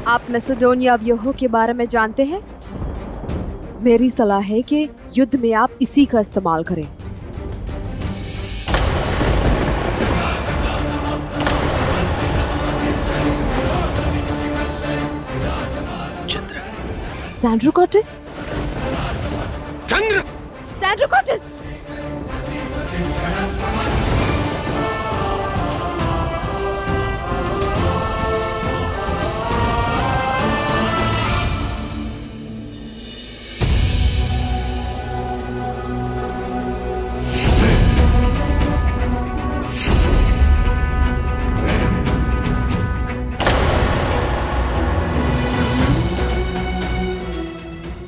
आप मैसेडोनिया व्यूहों के बारे में जानते हैं? मेरी सलाह है कि युद्ध में आप इसी का इस्तेमाल करें। चंद्र। सैंड्रो कॉर्टिस? चंद्र! सैंड्रो कॉर्टिस!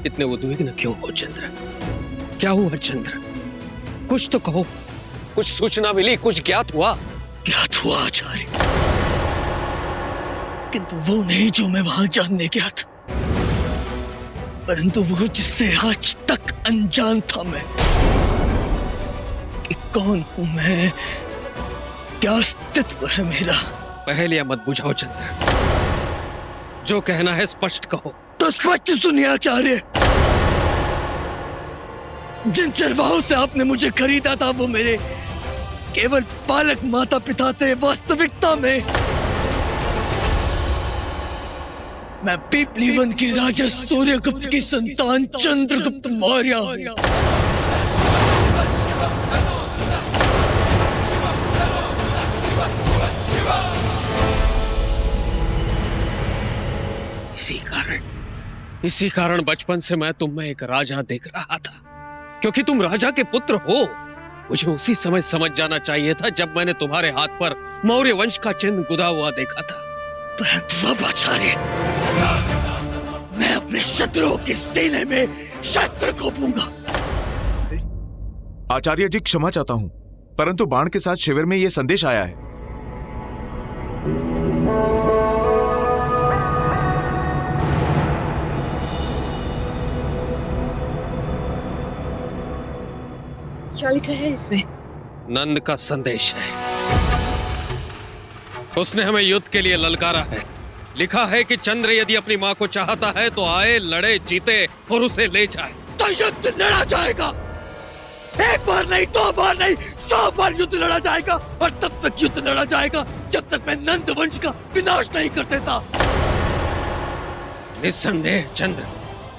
इतने उद्विग्न क्यों हो चंद्र? क्या हुआ चंद्र? कुछ तो कहो। कुछ सूचना मिली, कुछ ज्ञात हुआ? ज्ञात हुआ आचार्य, किंतु वो नहीं जो मैं वहां जानने गया था, परंतु वो जिससे आज तक अनजान था मैं। कि कौन हूं मैं, क्या अस्तित्व है मेरा। पहले मत बुझाओ चंद्र, जो कहना है स्पष्ट कहो। तो स्पष्ट सुनिए आचार्य, जिन चरवाहों से आपने मुझे खरीदा था वो मेरे केवल पालक माता पिता थे। वास्तविकता में मैं पीपलीवन के राजा सूर्यगुप्त की संतान चंद्रगुप्त मौर्य हूं। इसी कारण बचपन से मैं तुम में एक राजा देख रहा था, क्योंकि तुम राजा के पुत्र हो। मुझे उसी समय समझ जाना चाहिए था जब मैंने तुम्हारे हाथ पर मौर्य वंश का चिन्ह गुदा हुआ देखा था। परंतु अब आचार्य, मैं अपने शत्रुओं के सीने में शस्त्र घोंपूंगा। आचार्य जी क्षमा चाहता हूं, परंतु बाण के साथ शिविर में यह संदेश आया है। क्या लिखा है इसमें? नंद का संदेश है। उसने हमें युद्ध के लिए ललकारा है। लिखा है कि चंद्र यदि अपनी मां को चाहता है तो आए, लड़े, जीते और उसे ले जाए। तो युद्ध लड़ा जाएगा। एक बार नहीं, दो बार नहीं, 100 बार युद्ध लड़ा जाएगा। और तब तक युद्ध लड़ा जाएगा जब तक मैं नंद वंश का विनाश नहीं कर देता। निस्संदेह चंद्र,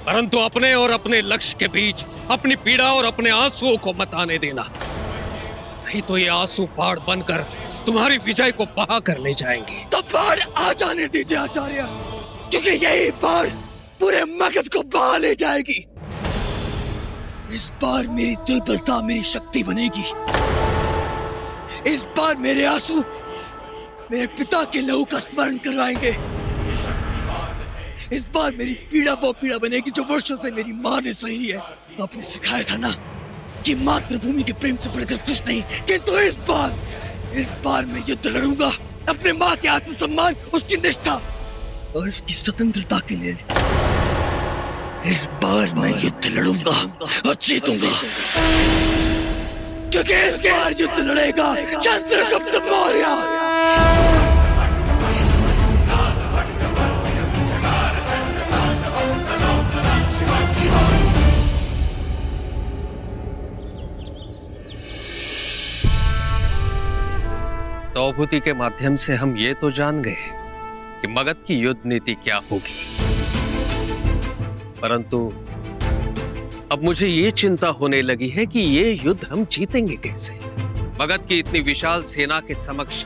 परंतु अपने और अपने लक्ष्य के बीच अपनी पीड़ा और अपने आंसुओं को मत आने देना, नहीं तो ये आंसू बाढ़ बनकर तुम्हारी विजय को बहा कर ले जाएंगे। तो बाढ़ आ जाने दीजिए आचार्य, क्योंकि यही बाढ़ पूरे मगध को बहा ले जाएगी। इस बार मेरी दुर्बलता मेरी शक्ति बनेगी। इस बार मेरे आंसू मेरे पिता के लहू का स्मरण करवाएंगे। इस बार मेरी पीड़ा वो पीड़ा बनेगी जो वर्षों से मेरी माँ ने सही है। आपने सिखाया था ना कि मातृभूमि के प्रेम से बढ़कर कुछ नहीं, किंतु इस बार मैं युद्ध लड़ूंगा अपने माँ के आत्मसम्मान, उसकी निष्ठा और उसकी स्वतंत्रता के लिए। इस बार मैं युद्ध लड़ूंगा और जीतूंगा, क्योंकि इस बार युद्ध लड़ेगा चंद्रगुप्त मौर्य। द्रौपदी के माध्यम से हम ये तो जान गए कि मगध की युद्ध नीति क्या होगी, परंतु अब मुझे ये चिंता होने लगी है कि ये युद्ध हम जीतेंगे कैसे। मगध की इतनी विशाल सेना के समक्ष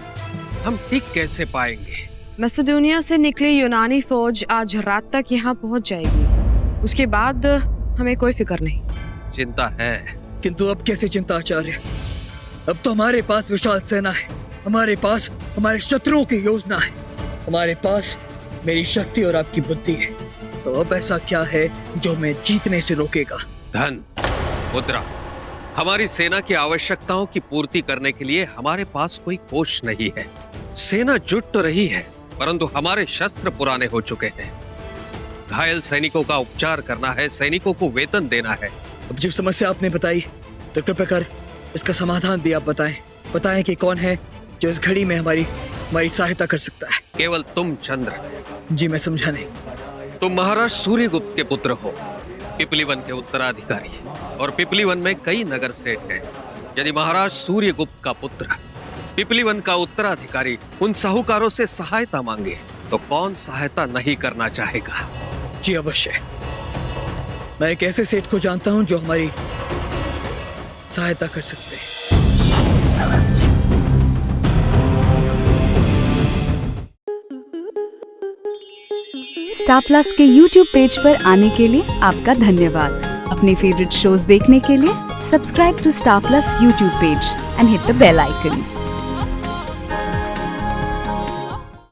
हम टिक कैसे पाएंगे। मैसेडोनिया से निकली यूनानी फौज आज रात तक यहाँ पहुँच जाएगी। उसके बाद हमें कोई फिक्र नहीं। चिंता है, किंतु अब कैसे चिंता आचार्य? अब तो हमारे पास विशाल सेना है, हमारे पास हमारे शत्रुओं की योजना है, हमारे पास मेरी शक्ति और आपकी बुद्धि है। तो अब ऐसा क्या है जो मैं जीतने से रोकेगा? धन, मुद्रा। हमारी सेना की आवश्यकताओं की पूर्ति करने के लिए हमारे पास कोई कोष नहीं है। सेना जुट तो रही है, परंतु हमारे शस्त्र पुराने हो चुके हैं। घायल सैनिकों का उपचार करना है, सैनिकों को वेतन देना है। अब जब समस्या आपने बताई तो कृपया कर इसका समाधान भी आप बताएं कि कौन है जो इस घड़ी में हमारी हमारी सहायता कर सकता है। केवल तुम चंद्र। जी मैं समझा नहीं। तुम महाराज सूर्यगुप्त के पुत्र हो, पिपलीवन के उत्तराधिकारी, और पिपलीवन में कई नगर सेठ हैं। यदि महाराज सूर्यगुप्त का पुत्र पिपलीवन का उत्तराधिकारी उन साहूकारों से सहायता मांगे तो कौन सहायता नहीं करना चाहेगा? जी अवश्य। मैं एक ऐसे सेठ को जानता हूं जो हमारी सहायता कर सकते हैं। स्टार प्लस के YouTube पेज पर आने के लिए आपका धन्यवाद। अपने फेवरेट शोज देखने के लिए subscribe to Star Plus YouTube page and hit the bell icon.